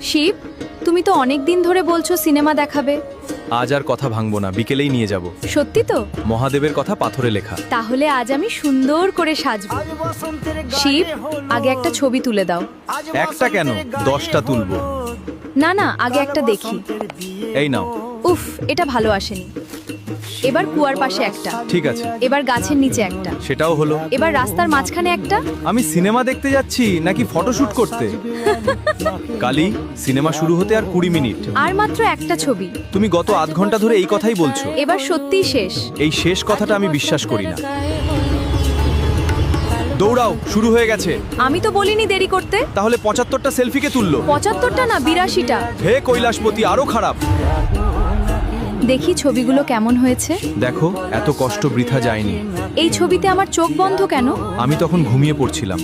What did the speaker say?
শিব, তুমি তো অনেক দিন ধরে বলছো সিনেমা দেখাবে। আজ আর কথা ভাঙবো না, বিকেলেই নিয়ে যাব। সত্যি তো? মহাদেবের কথা পাথরে লেখা। তাহলে আজ আমি সুন্দর করে সাজবো। শিব, আগে একটা ছবি তুলে দাও। একটা কেন, 10টা তুলবো। না না, আগে একটা দেখি। এই নাও। উফ, এটা ভালো আসেনি। এবার কুয়ার পাশে একটা, ঠিক আছে, এবার গাছের নিচে একটা, সেটাও হলো। এবার রাস্তার মাঝখানে একটা। আমি সিনেমা দেখতে যাচ্ছি নাকি ফটোশুট করতে? কালি, সিনেমা শুরু হতে আর 20 মিনিট। আর মাত্র একটা ছবি। তুমি গত আধ ঘন্টা ধরে এই কথাই বলছো। এবার সত্যিই শেষ। এই শেষ কথাটা আমি বিশ্বাস করি না। দৌড়াও, শুরু হয়ে গেছে। আমি তো বলিনি দেরি করতে। তাহলে 75টা সেলফিকে তুললো। 75টা না, 82টা। হে কৈলাসপতি, আরো খারাপ। দেখি ছবিগুলো কেমন হয়েছে। দেখো, এত কষ্ট বৃথা যায়নি। এই ছবিতে আমার চোখ বন্ধ কেন? আমি তখন ঘুমিয়ে পড়ছিলাম।